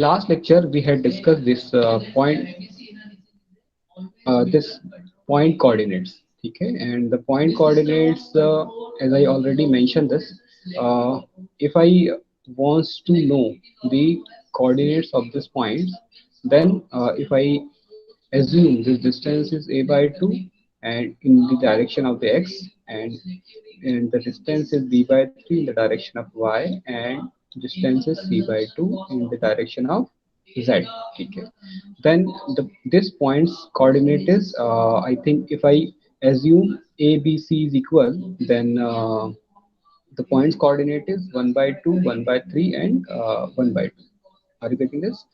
last lecture we had discussed this point coordinates. Okay, and the point coordinates, as I already mentioned this, if I wants to know the coordinates of this points, then if I assume this distance is a by 2 and in the direction of the x, and the distance is b by 3 in the direction of y, and distance is c by 2 in the direction of z. Okay, then this point's coordinate is, I think if I assume a b c is equal, then the point's coordinate is 1 by 2, 1 by 3, and 1 by 2. Are you getting this?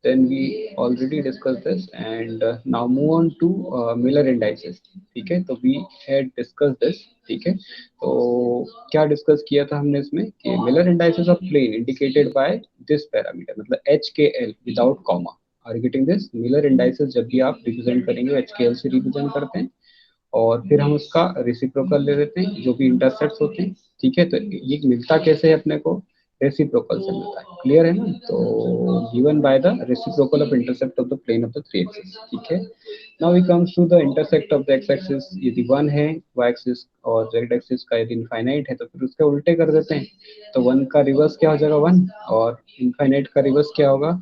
Then we already discussed this, and now move on to Miller indices. ठीक है, तो we had discuss this. ठीक है, तो क्या discuss किया था हमने इसमें कि Miller indices of plane indicated by this parameter, मतलब H K L without comma. Are getting this? Miller indices जब भी आप रिप्रेजेंट करेंगे एच के एल से रिप्रेजेंट करते हैं, और फिर हम उसका रेसिप्रोकल ले लेते हैं जो भी इंटरसेक्ट्स होते हैं. ठीक है, तो ये मिलता कैसे है अपने को? रेसिप्रोकल से मिलता है. क्लियर है ना? तो given by the reciprocal of intercept of the plane of the three axis. ठीक है, now we comes to the intersect of the X axis. यदि 1 है वाई एक्सिस और जेड एक्सिस का, यदि इनफाइनाइट है तो फिर उसके उल्टे कर देते हैं. तो 1 का रिवर्स क्या हो जाएगा? 1. और इनफाइनाइट का रिवर्स क्या होगा?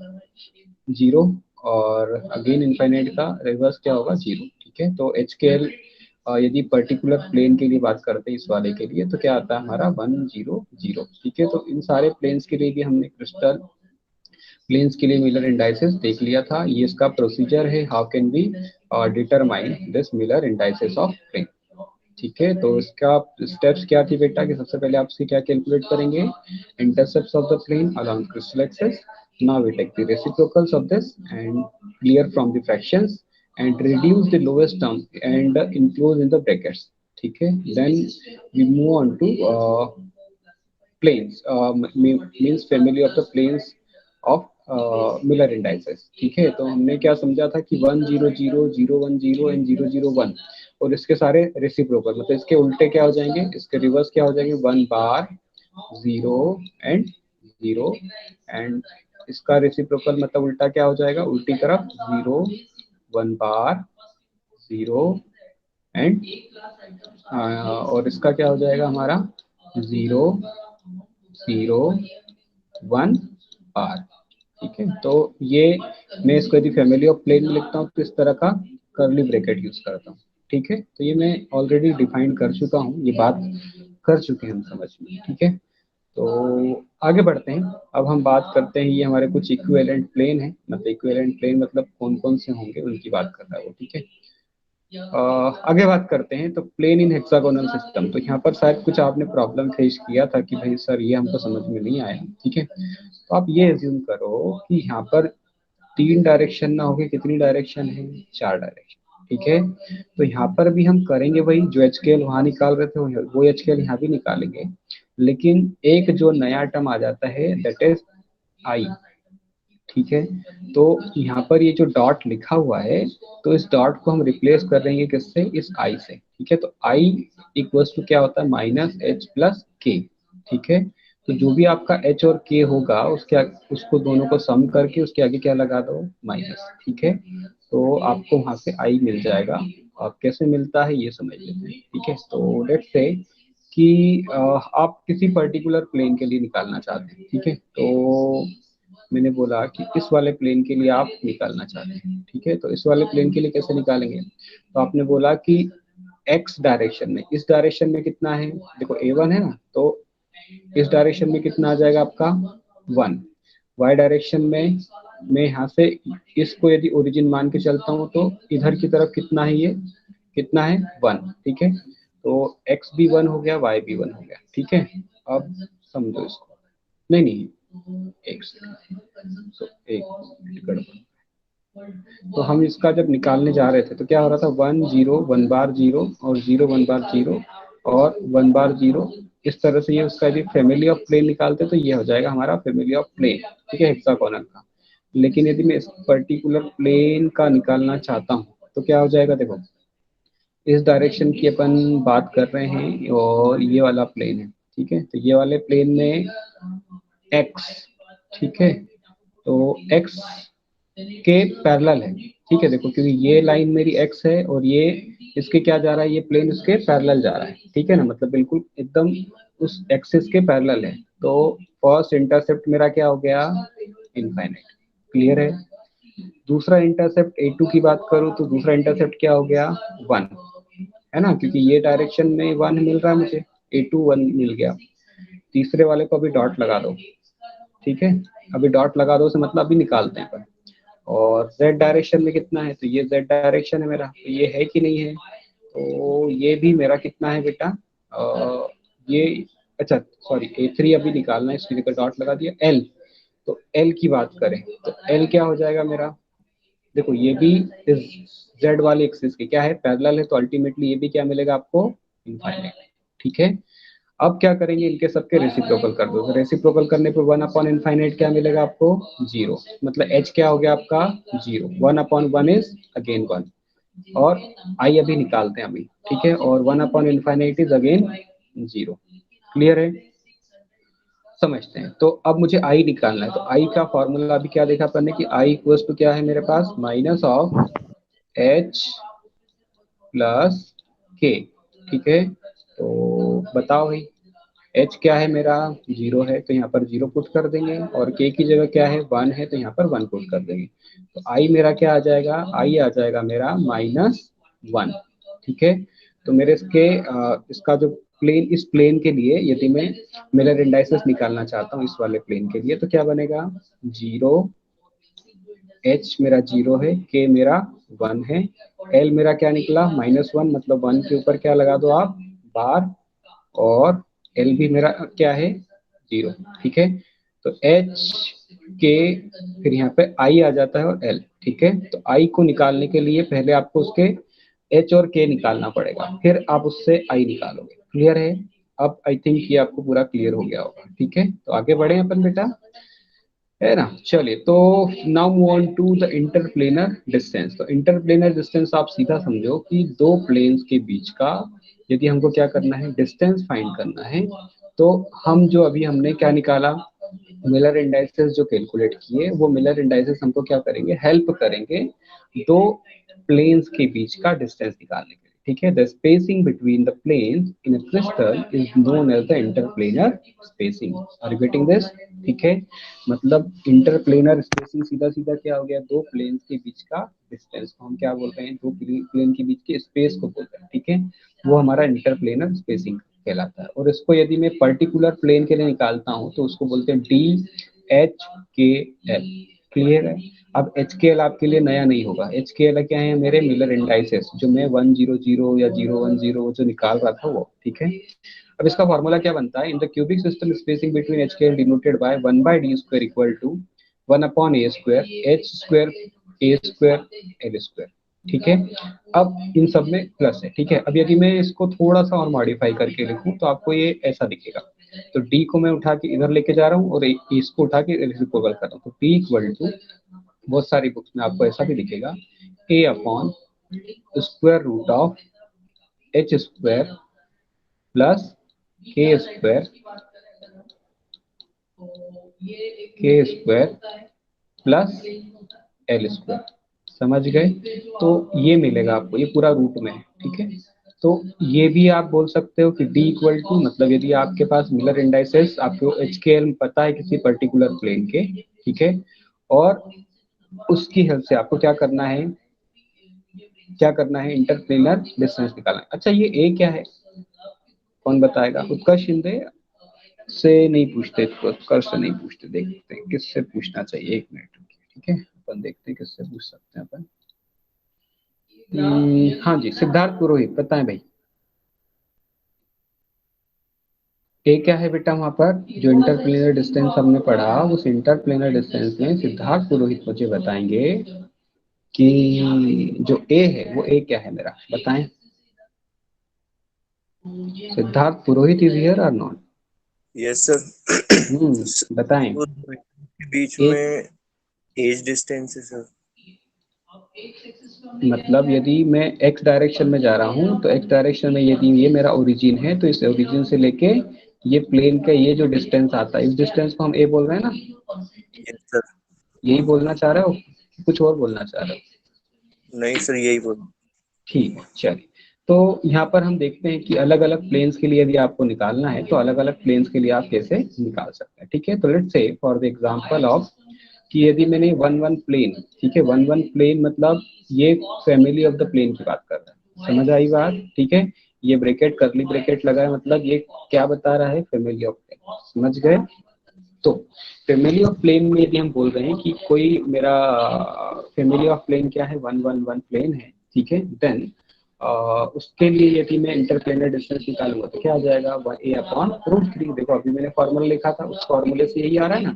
0. और अगेन इनफाइनाइट का रिवर्स क्या होगा? 0. ठीक है, तो एच के एल यदि पर्टिकुलर प्लेन के लिए बात करते हैं इस वाले के लिए, तो क्या आता है हमारा? 1 0 0. ठीक है, तो इन सारे प्लेन्स के लिए भी हमने क्रिस्टल प्लेन्स के लिए मिलर इंडाइसेस देख लिया था. ये इसका प्रोसीजर है, how can we determine this Miller indices of plane. ठीक है, तो इसका स्टेप्स क्या थी बेटा कि सबसे पहले आपसे क्या कैलकुलेट करेंगे? Intercepts of the plane along crystal axis. Now we take the reciprocals of this and clear from the fractions and reduce the lowest term and enclose in the brackets. ठीक है, then we move on to planes, means family of the planes of Miller indices. ठीक है, तो हमने क्या समझा था कि 1 0 0 0 1 0 एंड 0 0 1, और इसके सारे रेसिप्रोकल, मतलब इसके उल्टे क्या हो जाएंगे? इसके रिवर्स क्या हो जाएंगे? 1 बार 0 एंड 0, एंड इसका रेसिप्रोकल मतलब उल्टा क्या हो जाएगा? उल्टी तरफ 0 1 बार 0 एंड और इसका क्या हो जाएगा हमारा? 0 0 1 बार. ठीक है, तो ये मैं इसको यदि फैमिली ऑफ प्लेन में लिखता हूँ तो इस तरह का कर्ली ब्रैकेट यूज करता हूँ. ठीक है, तो ये मैं ऑलरेडी डिफाइन कर चुका हूँ, ये बात कर चुके हैं हम समझ में. ठीक है, तो आगे बढ़ते हैं. अब हम बात करते हैं, ये हमारे कुछ इक्विवेलेंट प्लेन है, मतलब इक्विवेलेंट प्लेन मतलब कौन कौन से होंगे उनकी बात कर रहा है वो. ठीक है, आगे बात करते हैं. तो प्लेन इन हेक्सागोनल सिस्टम, तो यहाँ पर शायद कुछ आपने प्रॉब्लम फेस किया था कि भाई सर ये हमको समझ में नहीं आया. ठीक है, तो आप ये एज्यूम करो कि यहाँ पर 3 डायरेक्शन ना होके कितनी डायरेक्शन है? 4 डायरेक्शन. ठीक है, तो यहाँ पर भी हम करेंगे वही जो एच के एल वहां निकाल रहे थे, वो एच के एल यहाँ भी निकालेंगे, लेकिन एक जो नया टर्म आ जाता है दैट इज आई. ठीक है, तो यहाँ पर ये जो डॉट लिखा हुआ है, तो इस डॉट को हम रिप्लेस कर देंगे किससे? इस आई से. ठीक है, तो आई इक्वल्स टू क्या होता है? Minus H plus K. ठीक है, तो जो भी आपका एच और के होगा उसके उसको दोनों को सम करके उसके आगे क्या लगा दो? माइनस. ठीक है, तो आपको वहां से आई मिल जाएगा. अब कैसे मिलता है ये समझ लेते हैं. ठीक है, तो लेट्स से कि आप किसी पर्टिकुलर प्लेन के लिए निकालना चाहते हैं. ठीक है, तो मैंने बोला कि इस वाले प्लेन के लिए आप निकालना चाहते हैं. ठीक है, तो इस वाले प्लेन के लिए कैसे निकालेंगे? तो आपने बोला कि एक्स डायरेक्शन में, इस डायरेक्शन में कितना है? देखो a1 है ना, तो इस डायरेक्शन में कितना आ जाएगा आपका? 1. वाई डायरेक्शन में मैं यहाँ से इसको यदि ओरिजिन मान के चलता हूँ तो इधर की तरफ कितना है? ये कितना है? 1. ठीक है, तो x भी 1 हो गया, y भी 1 हो गया. ठीक है, अब समझो इसको. नहीं नहीं, एक सेकंड, तो एक गड़बड़. तो हम इसका जब निकालने जा रहे थे तो क्या हो रहा था? 1 0 1 बार 0 और 0 1 बार 0 और 1 बार 0. इस तरह से ये उसका यदि फैमिली ऑफ प्लेन निकालते तो ये हो जाएगा हमारा फैमिली ऑफ प्लेन. ठीक है, हेक्सागोनल का. लेकिन यदि मैं इस पर्टिकुलर प्लेन का निकालना चाहता हूँ तो क्या हो जाएगा? देखो, इस डायरेक्शन की अपन बात कर रहे हैं और ये वाला प्लेन है. ठीक है, तो ये वाले प्लेन में एक्स. ठीक है, तो x के पैरेलल है, ठीक है। देखो क्योंकि ये लाइन मेरी x है और ये इसके क्या जा रहा है, ये प्लेन इसके पैरेलल जा रहा है, ठीक है ना, मतलब बिल्कुल एकदम उस एक्सिस के पैरेलल है। तो फर्स्ट इंटरसेप्ट मेरा क्या हो गया, इनफाइनाइट, क्लियर है। दूसरा इंटरसेप्ट a2 की बात करूं तो दूसरा इंटरसेप्ट क्या हो गया, 1, है ना, क्योंकि ये डायरेक्शन में 1 मिल रहा है मुझे, a2 1 मिल गया। तीसरे वाले को अभी डॉट लगा दो, ठीक है, अभी डॉट लगा दो से मतलब अभी निकालते हैं अपन। और z डायरेक्शन में कितना है, तो ये z डायरेक्शन है मेरा, तो ये है कि नहीं है, तो ये भी मेरा कितना है बेटा, ये, अच्छा सॉरी a3 अभी निकालना है, इसकी जगह डॉट लगा दिया। l, तो l की बात करें तो l क्या हो जाएगा मेरा, देखो ये भी इस z वाले एक्सिस के क्या है, पैरेलल है, तो अल्टीमेटली ये भी क्या मिलेगा आपको, इनफाइनाइट, ठीक है। अब क्या करेंगे, इनके सबके रेसिप्रोकल कर दो, तो रेसिप्रोकल करने पर 1/इनफाइनाइट क्या मिलेगा आपको, 0, मतलब h क्या हो गया आपका 0, 1/1 इज अगेन 1, और i अभी निकालते हैं अभी, ठीक है, और 1/इनफाइनाइट इज अगेन 0, क्लियर है, समझते हैं। तो अब मुझे i निकालना है, तो i का फॉर्मूला अभी क्या देखा अपन ने कि i इक्वल्स टू क्या है मेरे पास, minus of h plus k, ठीक है। तो बताओ भाई, h क्या है मेरा, 0 है, तो यहाँ पर 0 पुट कर देंगे, और k की जगह क्या है, 1 है, तो यहाँ पर 1 पुट कर देंगे। तो i मेरा क्या आ जाएगा, i आ जाएगा मेरा -1, ठीक है। तो मेरे इसका जो प्लेन, इस प्लेन के लिए यदि मैं मिरर इंडाइसेस निकालना चाहता हूँ इस वाले प्लेन के लिए, तो क्या बनेगा, 0, h मेरा 0 है, k मेरा 1 है, l मेरा क्या निकला, -1, मतलब 1 के ऊपर क्या लगा दो आप, बार, और एल भी मेरा क्या है, 0, ठीक है। तो एच के, फिर यहाँ पे आई आ जाता है और एल, ठीक है। तो आई को निकालने के लिए पहले आपको उसके एच और के निकालना पड़ेगा, फिर आप उससे आई निकालोगे, क्लियर है। अब आई थिंक ये आपको पूरा क्लियर हो गया होगा, ठीक है। तो आगे बढ़े अपन बेटा, है ना, चलिए। तो now move on to the interplanar distance. तो इंटरप्लेनर डिस्टेंस आप सीधा समझो कि दो प्लेन्स के बीच का यदि हमको क्या करना है, डिस्टेंस फाइंड करना है, तो हम जो अभी हमने क्या निकाला, मिलर इंडाइसेस जो कैलकुलेट किए, वो मिलर इंडाइसेस हमको क्या करेंगे, हेल्प करेंगे दो प्लेन्स के बीच का डिस्टेंस निकालने के लिए, ठीक है। The spacing between the planes in a crystal is known as the interplanar spacing, are you getting this, ठीक है। मतलब इंटरप्लेनर स्पेसिंग सीधा सीधा क्या हो गया, दो प्लेन्स के बीच का डिस्टेंस को हम क्या बोल रहे हैं, दो प्लेन के बीच के स्पेस को बोल रहे हैं, ठीक है, वो हमारा इंटरप्लेनर स्पेसिंग कहलाता है। और इसको यदि मैं पर्टिकुलर प्लेन के लिए निकालता हूं तो उसको बोलते हैं D H K L, clear है। अब एच के एल आपके लिए नया नहीं होगा, एच के एल क्या है, मेरे मिलर इंडाइसेस जो मैं 100 या 010 जो निकाल रहा था वो, ठीक है। अब इसका फॉर्मूला क्या बनता है, in the cubic system spacing between H K L denoted by 1/d² equal to 1/a² h² a² l², ठीक है। अब इन सब में प्लस है, ठीक है। अब यदि मैं इसको थोड़ा सा और मॉडिफाई करके लिखूं तो आपको ये ऐसा दिखेगा, तो डी को मैं उठा के इधर लेके जा रहा हूँ और इसको उठा के रेसिप्रोकल कर रहा हूँ, तो p इक्वल टू, बहुत सारी बुक्स में आपको ऐसा भी दिखेगा, a/√ऑफ h² plus k² plus l², समझ गए। तो ये मिलेगा आपको, ये पूरा रूट में है, ठीक है। तो ये भी आप बोल सकते हो कि d इक्वल टू, मतलब यदि आपके पास मिलर इंडाइसेस आपको एच के एल पता है किसी पर्टिकुलर प्लेन के, ठीक है, और उसकी हेल्प से आपको क्या करना है, क्या करना है, इंटरप्लेनर डिस्टेंस निकालना है। अच्छा ये ए क्या है, कौन बताएगा, उत्कर्ष शिंदे से नहीं पूछते, उत्कर्ष से नहीं पूछते, देखते हैं किससे पूछना चाहिए, एक मिनट, ठीक है, अपन देखते हैं किससे पूछ सकते हैं अपन। हाँ जी, सिद्धार्थ पुरोहित, बताएं भाई, ए क्या है बेटा, वहां पर जो इंटरप्लेनर डिस्टेंस हमने पढ़ा, उस इंटरप्लेनर डिस्टेंस में सिद्धार्थ पुरोहित मुझे बताएंगे कि जो ए है वो ए क्या है मेरा, बताएं। सिद्धार्थ पुरोहित इज हियर और नॉट? Yes sir. बताएं। वो दो के बीच ए में एज डिस्टेंस है सर। मतलब यदि मैं एक्स डायरेक्शन में जा रहा हूँ तो एक्स डायरेक्शन में यदि ये मेरा ओरिजिन है तो इस ओरिजिन से लेके ये प्लेन का ये जो डिस्टेंस आता है, इस डिस्टेंस को हम ए बोल रहे हैं ना। Yes sir. यही बोलना चाह रहे हो कि कुछ और बोलना चाह रहे हो? नहीं सर, यही बोल। ठीक है, चलिए। तो यहाँ पर हम देखते हैं कि अलग अलग प्लेन्स के लिए यदि आपको निकालना है तो अलग अलग प्लेन्स के लिए आप कैसे निकाल सकते हैं। ठीक है, तो let's say for the example of कि यदि मैंने वन वन प्लेन, ठीक है, वन वन प्लेन मतलब ये फैमिली ऑफ द प्लेन की बात कर रहा है, समझ आई बात? ठीक है, ये ब्रैकेट करली ब्रैकेट लगा है, मतलब ये क्या बता रहा है, फैमिली ऑफ प्लेन, समझ गए? तो फैमिली ऑफ प्लेन में यदि हम बोल रहे हैं कि कोई मेरा फैमिली ऑफ प्लेन क्या है, वन वन वन प्लेन है, ठीक है, देन उसके लिए यदि मैं इंटरप्लेनर डिस्टेंस निकालूंगा तो क्या आ जाएगा, a अपॉन रूट थ्री। देखो अभी मैंने फॉर्मूला लिखा था, उस फॉर्मूले से यही आ रहा है ना,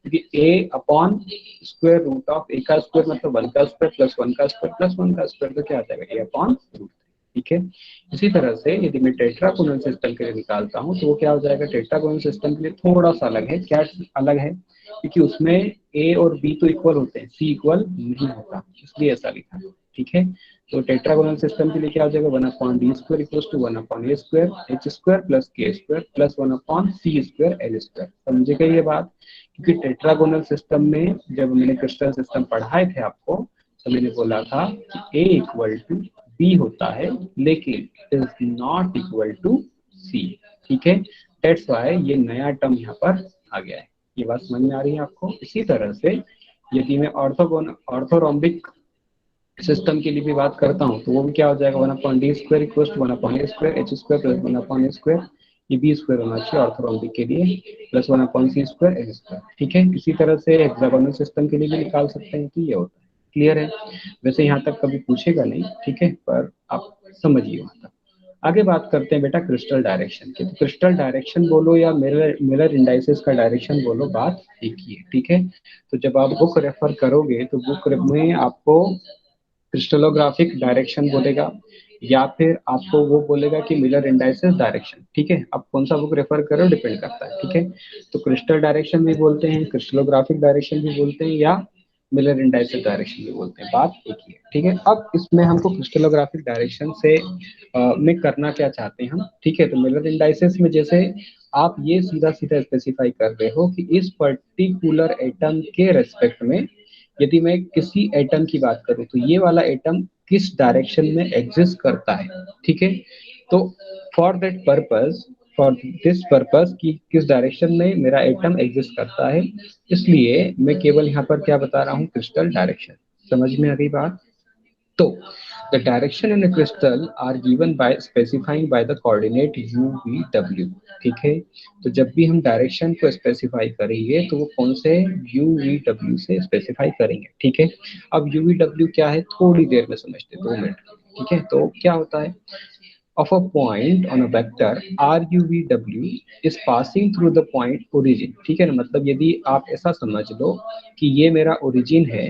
क्योंकि a upon square root of a का स्क्वायर मतलब 1 का स्क्वायर प्लस 1 का स्क्वायर प्लस 1 का स्क्वायर, तो क्या आ जाएगा, a अपॉन रूट। ठीक है, इसी तरह से यदि मैं टेट्रागोनल सिस्टम के लिए निकालता हूँ तो वो क्या हो जाएगा, टेट्रागोनल सिस्टम के लिए थोड़ा सा अलग है। क्या अलग है? क्योंकि उसमें ए और बी तो इक्वल होते हैं, सी इक्वल नहीं होता, इसलिए ऐसा लिखा है। ठीक है, तो टेट्रागोनल सिस्टम के लिए क्या हो जाएगा, one upon D square equals to one upon A square H square plus K square plus one upon C square L square. समझेगा ये बात? क्योंकि टेट्रागोनल सिस्टम में जब मैंने क्रिस्टल सिस्टम पढ़ाए थे आपको, तो मैंने बोला था कि ए इक्वल टू बी होता है लेकिन it is not equal to C. ठीक है, दैट्स व्हाई ये नया टर्म यहाँ पर आ गया है। ये बात समझ में आ रही है आपको? इसी तरह से यदि मैं ऑर्थोरोम्बिक सिस्टम के लिए भी बात करता हूँ तो वो भी क्या हो जाएगा, one upon D square equal to one upon A square H square plus one upon A square, ये बी स्क्वायर होना चाहिए ऑर्थोरोम्बिक के लिए, plus one upon C square H square. ठीक है, इसी तरह से हेक्सागोनल सिस्टम के लिए भी निकाल सकते हैं कि ये होता है। क्लियर है? वैसे यहाँ तक कभी पूछेगा नहीं, ठीक है, पर आप समझिए वहां तक। आगे बात करते हैं बेटा क्रिस्टल डायरेक्शन की। तो क्रिस्टल डायरेक्शन बोलो या मिरर मिरर इंडाइसेस का डायरेक्शन बोलो, बात एक ही है। ठीक है, तो जब आप बुक रेफर करोगे तो बुक में आपको क्रिस्टलोग्राफिक डायरेक्शन बोलेगा या फिर आपको वो बोलेगा कि मिलर इंडाइसेस डायरेक्शन। ठीक है, आप कौन सा बुक रेफर करो डिपेंड करता है। ठीक है, तो क्रिस्टल डायरेक्शन भी बोलते हैं, क्रिस्टलोग्राफिक डायरेक्शन भी बोलते हैं, या मिलर इंडाइसेस डायरेक्शन भी बोलते हैं, बात एक ही है। ठीक है, अब इसमें हमको क्रिस्टलोग्राफिक डायरेक्शन से में करना क्या चाहते हैं हम। ठीक है, तो मिलर इंडाइसेस में जैसे आप ये सीधा सीधा स्पेसिफाई कर रहे हो कि इस पर्टिकुलर एटम के रेस्पेक्ट में यदि मैं किसी एटम की बात करूं तो ये वाला एटम किस डायरेक्शन में एग्जिस्ट करता है। ठीक है, तो for that purpose, for this purpose कि किस डायरेक्शन में मेरा एटम एग्जिस्ट करता है, इसलिए मैं केवल यहाँ पर क्या बता रहा हूँ, क्रिस्टल डायरेक्शन। समझ में आ गई बात? तो the direction in a crystal are given by specifying by the coordinate u v w। ठीक है, तो जब भी हम डायरेक्शन को स्पेसिफाई करेंगे तो वो कौन से u v w से स्पेसिफाई करेंगे। ठीक है, अब u v w क्या है थोड़ी देर में समझते, 2 मिनट। ठीक है, तो क्या होता है, of a point on a vector r u v w is passing through the point origin। ठीक है ना, मतलब यदि आप ऐसा समझ लो कि ये मेरा ओरिजिन है,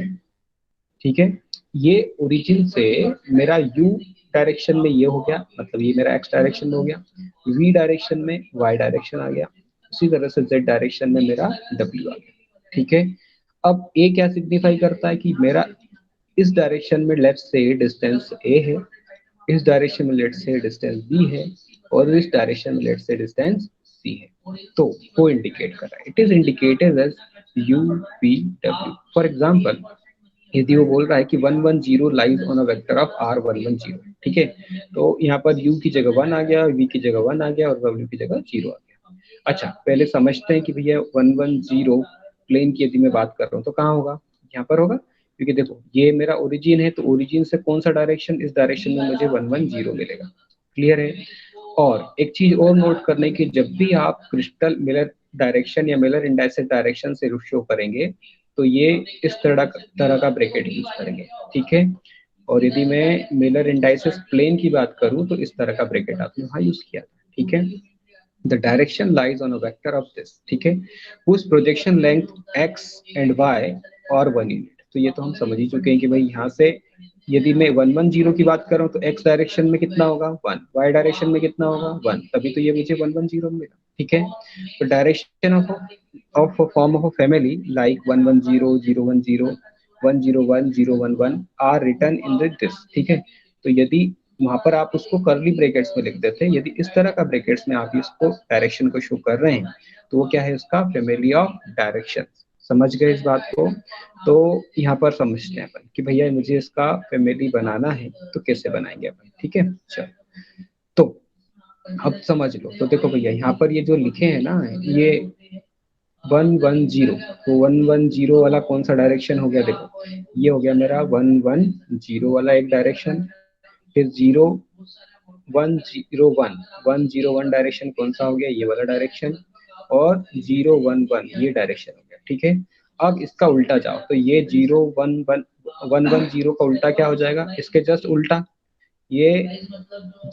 ठीक है, ये ओरिजिन से मेरा u डायरेक्शन में ये हो गया, मतलब ये मेरा x डायरेक्शन में हो गया, v डायरेक्शन में y डायरेक्शन आ गया, उसी तरह से z डायरेक्शन में मेरा w आ गया। ठीक है, अब a क्या सिग्निफाई करता है कि मेरा इस डायरेक्शन में लेफ्ट से डिस्टेंस a है, इस डायरेक्शन में लेट से डिस्टेंस b है, और इस डायरेक्शन में लेट से डिस्टेंस c है। तो वो इंडिकेट कर रहा है, it is indicated as u v w। For example यदि वो बोल रहा है कि 110 lies on a vector of r110, ठीक है, तो यहाँ पर u की जगह 1 आ गया, v की जगह 1 आ गया और w की जगह 0 आ गया। अच्छा, पहले समझते हैं कि भैया 110 प्लेन की यदि मैं बात कर रहा हूँ तो कहाँ होगा, यहाँ पर होगा, क्योंकि देखो ये मेरा ओरिजिन है, तो ओरिजिन से कौन सा डायरेक्शन, इस डायरेक्शन में मुझे 110 मिलेगा। क्लियर है? और एक चीज और नोट करने की, जब भी आप क्रिस्टल मिलर डायरेक्शन या मिलर इंडाइसेस डायरेक्शन से शो करेंगे तो ये इस तरह का ब्रैकेट यूज करेंगे। ठीक है, और यदि मैं मिलर इंडाइसेस प्लेन की बात करूं तो इस तरह का ब्रैकेट आपने वहां यूज किया। ठीक है, the direction lies on a vector of this, ठीक है, whose projection length x and y और 1 यूनिट। तो ये तो हम समझ ही चुके हैं कि भाई यहाँ से यदि मैं 110 की बात कर रहा हूँ तो x डायरेक्शन में कितना होगा 1, y डायरेक्शन में कितना होगा 1, तभी तो ये मुझे 110 मिलेगा। ठीक है, तो direction of form of a family like 110 010 101 011 are return in this. ठीक है, तो यदि वहां पर आप उसको करली ब्रैकेट्स में लिख देते हैं, यदि इस तरह का ब्रैकेट्स में आप इसको डायरेक्शन को शो कर रहे हैं तो वो क्या है, उसका फैमिली ऑफ डायरेक्शन। समझ गए इस बात को? तो यहाँ पर समझते हैं अपन कि भैया मुझे इसका फैमिली बनाना है तो कैसे बनाएंगे अपन, ठीक है। चलो तो अब समझ लो, तो देखो भैया यहाँ पर ये जो लिखे हैं ना, ये 110, तो 110 वाला कौन सा डायरेक्शन हो गया, देखो ये हो गया मेरा 110 वाला एक डायरेक्शन, फिर 101 डायरेक्शन कौन सा हो गया, ये वाला डायरेक्शन, और 011 ये डायरेक्शन हो गया, ठीक है। अब इसका उल्टा जाओ, तो ये 110 का उल्टा क्या हो जाएगा, इसके जस्ट उल्टा, ये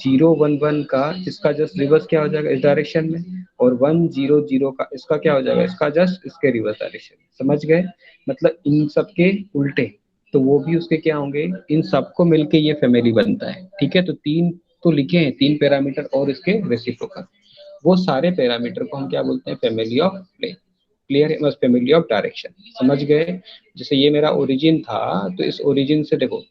011 का इसका जस्ट रिवर्स क्या हो जाएगा इस डायरेक्शन में, और 100 का इसका क्या हो जाएगा, इसका जस्ट इसके रिवर्स डायरेक्शन। समझ गए? मतलब इन सब के उल्टे, तो वो भी उसके क्या होंगे, इन सबको मिलके ये फैमिली बनता है, ठीक है। तो तीन तो लिखे हैं, तीन पैरामीटर और इसके रेसिप्रोकल, वो सारे पैरामीटर को हम क्या बोलते हैं, फैमिली ऑफ प्लेन। क्लियर है? बस फैमिली ऑफ डायरेक्शन, समझ गए? जैसे ये मेरा ओरिजिन था, तो इस ओरिजिन से देखो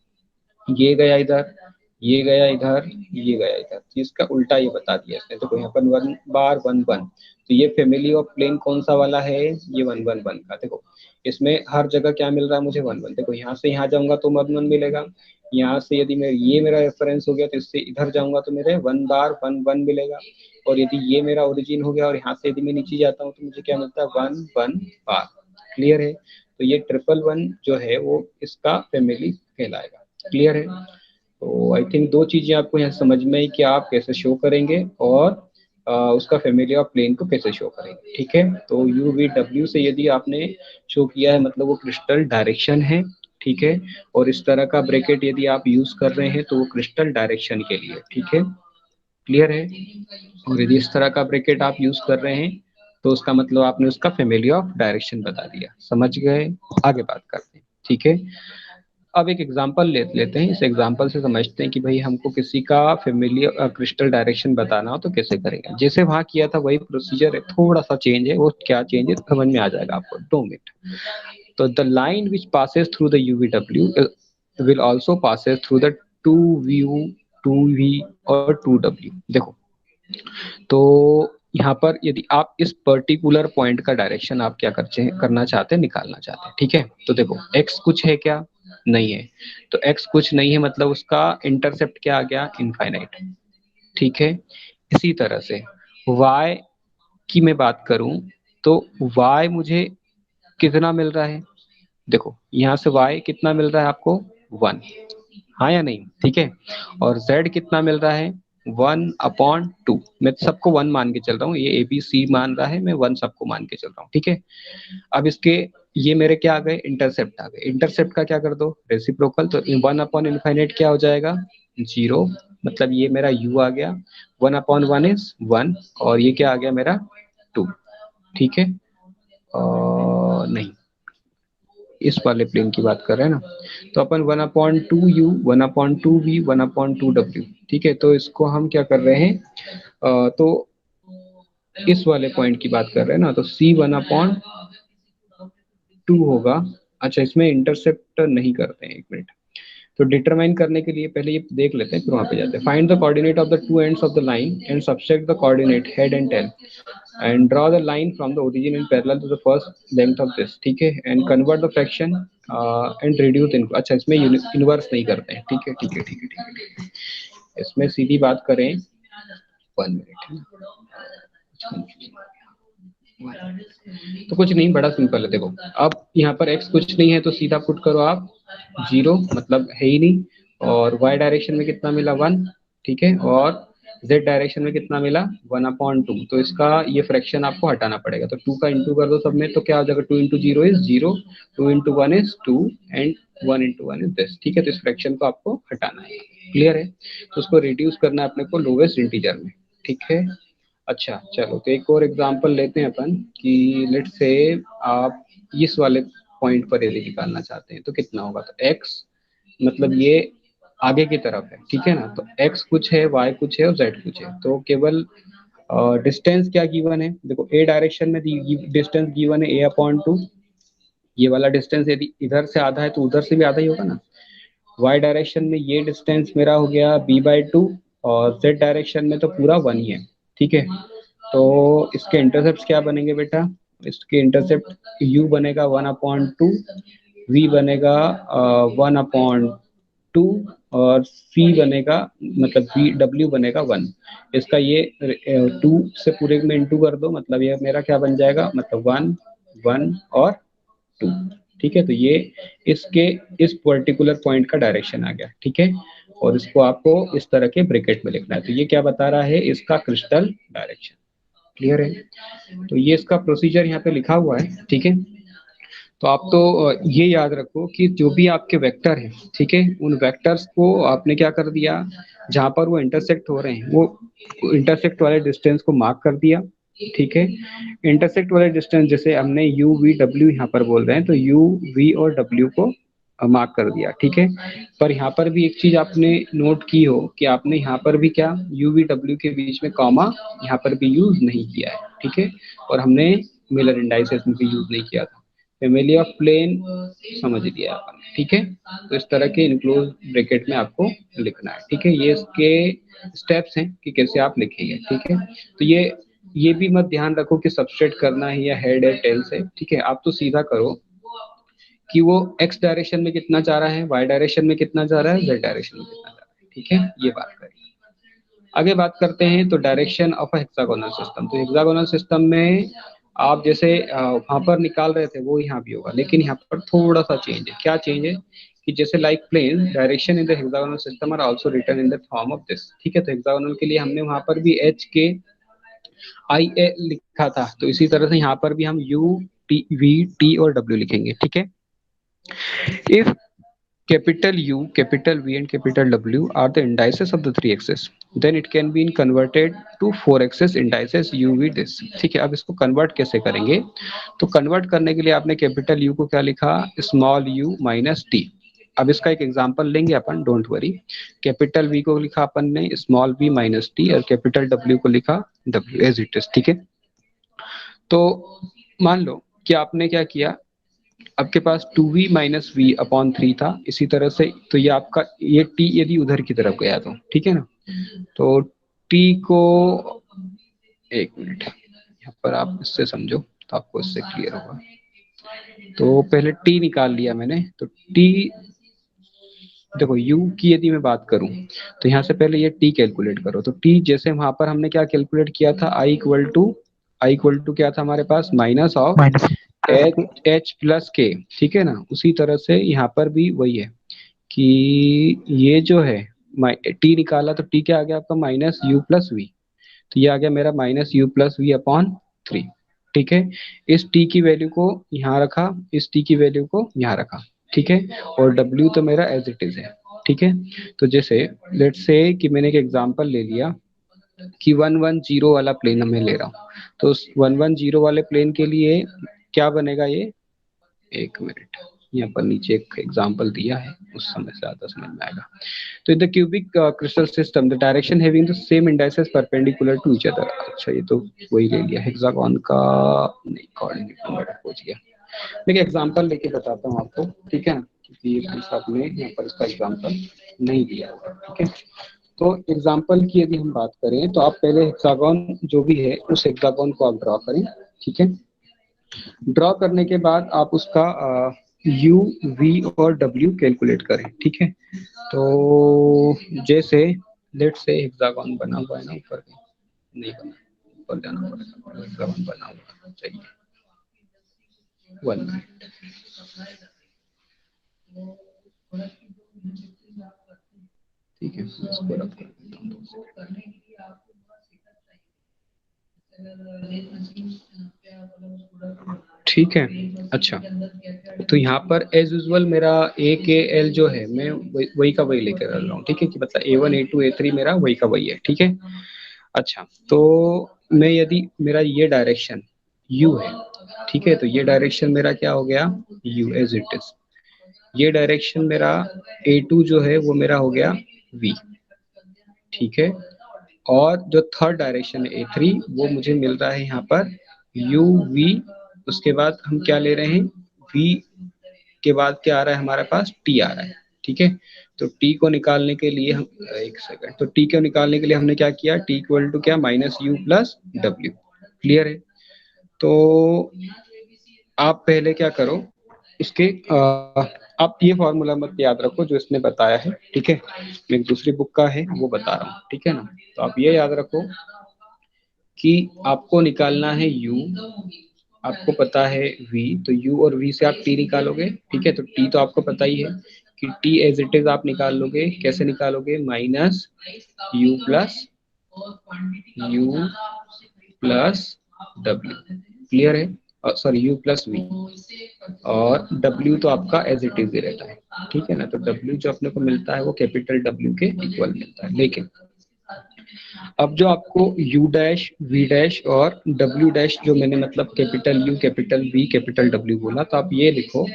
ये गया इधर, ये गया इधर, ये गया इधर, तो इसका उल्टा ये बता दिया इसने। देखो यहाँ पर 1 बार 1 1, तो ये फैमिली ऑफ प्लेन कौन सा वाला है, ये 1 1 1 का। देखो इसमें हर जगह क्या मिल रहा है मुझे, 1 1। देखो यहाँ से यहाँ जाऊंगा तो 1 1 मिलेगा, यहाँ से यदि मैं ये मेरा रेफरेंस हो गया तो इससे इधर जाऊंगा तो मेरे 1 बार 1 1 मिलेगा, और यदि ये मेरा ओरिजिन हो गया और यहाँ से यदि मैं नीचे जाता हूँ तो मुझे क्या मिलता है, 1 1 बार। क्लियर है? तो ये 1 1 1 जो है वो इसका फैमिली कहलाएगा। क्लियर है? तो आई थिंक दो चीजें आपको यहाँ समझ में आई कि आप कैसे शो करेंगे और उसका फैमिली ऑफ प्लेन को कैसे शो करेंगे, ठीक है। तो यू वी डब्ल्यू से यदि आपने शो किया है मतलब वो क्रिस्टल डायरेक्शन है, ठीक है। और इस तरह का ब्रैकेट यदि आप यूज कर रहे हैं तो वो क्रिस्टल डायरेक्शन के लिए, ठीक है। क्लियर है? और यदि इस तरह का ब्रैकेट आप यूज कर रहे हैं तो उसका मतलब आपने उसका फैमिली ऑफ डायरेक्शन बता दिया। समझ गए? आगे बात करते हैं, ठीक है। अब एक एग्जांपल लेते हैं, इस एग्जांपल से समझते हैं कि भाई हमको किसी का फैमिली क्रिस्टल डायरेक्शन बताना हो तो कैसे करेंगे। जैसे वहां किया था वही प्रोसीजर है, थोड़ा सा चेंज है, वो क्या चेंज है समझ में आ जाएगा आपको 2 मिनट। तो the line which passes through the UVW will also passes through the 2 view 2 V और 2 W। देखो तो यहाँ पर यदि आप इस पर्टिकुलर पॉइंट का डायरेक्शन आप क्या करना चाहते हैं, निकालना चाहते हैं, ठीक है। तो देखो x कुछ है क्या, नहीं है, तो x कुछ नहीं है मतलब उसका इंटरसेप्ट क्या आ गया, इनफाइनाइट, ठीक है। इसी तरह से y की मैं बात करूं तो y मुझे कितना मिल रहा है, देखो यहाँ से y कितना मिल रहा है आपको, 1, हाँ या नहीं, ठीक है। और z कितना मिल रहा है, 1/2। मैं सबको 1 मान के चल रहा हूँ, ये ए बी सी मान रहा है, मैं 1 सबको मान के चल रहा हूँ, ठीक है। अब इसके ये मेरे क्या आ गए, इंटरसेप्ट आ गए। इंटरसेप्ट का क्या कर दो, रेसिप्रोकल, तो 1/∞ क्या हो जाएगा, 0, मतलब ये मेरा u आ गया, 1/1 इज 1, और ये क्या आ गया मेरा 2, ठीक है। नहीं, इस वाले प्लेन की बात कर रहे हैं ना, तो अपन 1/2u 1/2v 1/2w, ठीक है। तो इसको हम क्या कर रहे हैं, तो इस वाले पॉइंट की बात कर रहे हैं ना, तो c 1/2 होगा। अच्छा इसमें इंटरसेप्ट नहीं करते हैं, एक मिनट। तो डिटरमाइन करने के लिए पहले ये देख लेते हैं फिर वहां पे जाते हैं। Find the coordinate of the two ends of the line and subtract the coordinate head and tail and draw the line from the origin in parallel to the first length of this, ठीक है। and convert the fraction and reduce the अच्छा इसमें inverse नहीं करते हैं, ठीक है ठीक है ठीक है ठीक है ठीक है। इसमें सीधी बात करें, 1 मिनट है ना, तो कुछ नहीं, बड़ा सिंपल है। देखो अब यहाँ पर x कुछ नहीं है तो सीधा पुट करो आप 0, मतलब है ही नहीं, और y डायरेक्शन में कितना मिला 1, ठीक है, और z डायरेक्शन में कितना मिला 1/2। तो इसका ये फ्रैक्शन आपको हटाना पड़ेगा, तो 2 का इंटू कर दो सब में, तो क्या हो जाएगा, 2 into 0 is 0, 2 into 1 is 2 and 1 into 1 is this, ठीक है। तो इस फ्रैक्शन को आपको हटाना है। क्लियर है? तो उसको रिड्यूस करना है अपने को लोवेस्ट इंटीजर में, ठीक है। अच्छा चलो, तो एक और एग्जांपल लेते हैं अपन कि लेट्स से आप इस वाले पॉइंट पर यदि निकालना चाहते हैं तो कितना होगा, तो x मतलब ये आगे की तरफ है, ठीक है ना, तो x कुछ है, y कुछ है और z कुछ है, तो केवल डिस्टेंस क्या गिवन है, देखो a डायरेक्शन में डिस्टेंस गिवन है a/2, ये वाला डिस्टेंस यदि इधर से आधा है तो उधर से भी आधा ही होगा ना। y डायरेक्शन में ये डिस्टेंस मेरा हो गया b/2, और z डायरेक्शन में तो पूरा 1 ही है, ठीक है। तो इसके इंटरसेप्ट क्या बनेंगे बेटा, इसके इंटरसेप्ट u बनेगा 1/2, v बनेगा 1/2 और c बनेगा मतलब w बनेगा 1। इसका ये 2 से पूरे में इंटू कर दो, मतलब ये मेरा क्या बन जाएगा, मतलब 1 1 और 2। ठीक है, तो ये इसके इस पर्टिकुलर पॉइंट का डायरेक्शन आ गया। ठीक है, और इसको आपको इस तरह के ब्रैकेट में लिखना है। तो ये क्या बता रहा है, इसका क्रिस्टल डायरेक्शन। क्लियर है? तो ये इसका प्रोसीजर यहाँ पे लिखा हुआ है। ठीक है, तो आप तो ये याद रखो कि जो भी आपके वेक्टर हैं, ठीक है, उन वेक्टर्स को आपने क्या कर दिया, जहां पर वो इंटरसेक्ट हो रहे हैं वो इंटरसेक्ट वाले डिस्टेंस को मार्क कर दिया। ठीक है, इंटरसेक्ट वाले डिस्टेंस जैसे हमने यू वी डब्ल्यू यहाँ पर बोल रहे हैं, तो यू वी और डब्ल्यू को मार्क कर दिया। ठीक है, पर यहाँ पर भी एक चीज आपने नोट की हो कि आपने यहाँ पर भी क्या यू वी डब्ल्यू के बीच में कॉमा यहाँ पर भी यूज नहीं किया है। ठीक है, और हमने मिलर इंडाइसेस में भी यूज नहीं किया था। फैमिली ऑफ प्लेन समझ लिया आपने। ठीक है, तो इस तरह के इनक्लोज ब्रैकेट में आपको लिखना है। ठीक है, ये इसके स्टेप्स हैं कि कैसे आप लिखेंगे। ठीक है, तो ये भी मत ध्यान रखो कि सबस्ट्रेट करना है या हेड है टेल से। ठीक है, आप तो सीधा करो कि वो एक्स डायरेक्शन में कितना जा रहा है, वाई डायरेक्शन में कितना जा रहा है, जेड डायरेक्शन में कितना जा रहा है। ठीक है, ये बात करें। आगे बात करते हैं तो डायरेक्शन ऑफ हेक्सागोनल सिस्टम। तो हेक्सागोनल सिस्टम में आप जैसे वहां पर निकाल रहे थे वो यहाँ भी होगा, लेकिन यहाँ पर थोड़ा सा चेंज है। क्या चेंज है कि जैसे like plane direction in the hexagonal system are also written in the form of this. ठीक है, तो हेक्सागोनल के लिए हमने वहां पर भी एच के आई ए लिखा था, तो इसी तरह से यहाँ पर भी हम यू टी वी टी और डब्ल्यू लिखेंगे। ठीक है, if capital U, capital V and capital W are the indices of the three axes, then it can be converted to four axis indices U V this। ठीक है, अब इसको convert कैसे करेंगे, तो कन्वर्ट करने के लिए आपने कैपिटल U को क्या लिखा, स्मॉल u माइनस टी। अब इसका एक एग्जांपल लेंगे अपन, डोंट वरी। कैपिटल V को लिखा अपन ने स्मॉल v माइनस टी और कैपिटल W को लिखा W एज इट इज। ठीक है, तो मान लो कि आपने क्या किया, आपके पास 2v माइनस वी अपॉन 3 था, इसी तरह से तो ये आपका ये t यदि उधर की तरफ गया तो ठीक है ना, तो t को एक मिनट यहाँ पर आप इससे समझो तो आपको इससे क्लियर होगा। तो पहले t निकाल लिया मैंने, तो t देखो u की यदि मैं बात करूं तो यहाँ से पहले ये t कैलकुलेट करो। तो t जैसे वहां पर हमने क्या कैलकुलेट किया था, i इक्वल टू क्या था हमारे पास, minus of minus H plus K. ठीक है ना, उसी तरह से यहाँ पर भी वही है कि ये जो है टी निकाला तो टी क्या आ गया आपका, माइनस यू प्लस वी। तो ये आ गया मेरा minus U plus V upon 3। ठीक है, इस टी की वैल्यू को यहाँ रखा, इस टी की वैल्यू को यहाँ रखा। ठीक है, और डब्ल्यू तो मेरा एज इट इज है। ठीक है, तो जैसे लेट्स से कि मैंने एक एग्जांपल ले लिया कि 110 वाला प्लेन मैं ले रहा हूँ, तो 110 वाले प्लेन के लिए क्या बनेगा ये, एक मिनट यहाँ पर नीचे एक एग्जांपल दिया है, उस समय ज्यादा समझ में आएगा। तो in the cubic crystal system the direction having the same indices perpendicular to each other. अच्छा, ये तो वही ले लिया हेक्सागोन का, नहीं कोऑर्डिनेट पहुंच गया। मैं एग्जांपल लेके बताता हूँ आपको। ठीक है ना, क्योंकि ये आपने यहाँ पर इसका एग्जांपल नहीं दिया होगा। ठीक है, तो एग्जांपल की यदि हम बात करें तो आप पहले हेक्सागोन जो भी है उस हेक्सागोन को आप ड्रॉ करें। ठीक है, ड्रॉ करने के बाद आप उसका यू वी और डब्ल्यू कैलकुलेट करें। ठीक है, तो जैसे लेट से हेक्सागोन बना हुआ है ना, ऊपर नहीं बना, ऊपर जाना पड़ेगा, हेक्सागोन बना हुआ चाहिए। 1 मिनट, ठीक है, इसको रख देता हूं 2 सेकंड। ठीक है, अच्छा, तो यहाँ पर एज यूजुअल मेरा ए के एल जो है मैं वही का वही लेकर चल रहा हूँ। ठीक है, कि मतलब A1 A2 A3 मेरा वही का वही है। ठीक है, अच्छा, तो मैं यदि मेरा ये डायरेक्शन U है, ठीक है, तो ये डायरेक्शन मेरा क्या हो गया, U एज इट इज। ये डायरेक्शन मेरा A2 जो है वो मेरा हो गया V। ठीक है, और जो थर्ड डायरेक्शन है A3 वो मुझे मिल रहा है यहाँ पर यू वी, उसके बाद हम क्या ले रहे हैं, V के बाद क्या आ रहा है हमारे पास, T आ रहा है। ठीक है, तो T को निकालने के लिए हम एक सेकंड, तो T को निकालने के लिए हमने क्या किया, T इक्वल टू क्या, minus U plus W. Clear है, तो आप पहले क्या करो, इसके आप ये फॉर्मूला मत याद रखो जो इसने बताया है, ठीक है, मैं एक दूसरी बुक का है वो बता रहा हूँ, ठीक है ना। तो आप ये याद रखो कि आपको निकालना है u, आपको पता है v, तो u और v से आप t निकालोगे, ठीक है। तो t तो आपको पता ही है कि t एज इट इज आप निकाल लोगे, कैसे निकालोगे, minus u plus w, clear है, सॉरी u प्लस v, और w तो आपका एज इट इज ही रहता है, ठीक है ना। तो w जो अपने को मिलता है वो कैपिटल W के इक्वल मिलता है। लेकिन अब जो आपको u डैश v डैश और w डैश जो मैंने मतलब capital U capital V capital W बोला, तो आप ये लिखो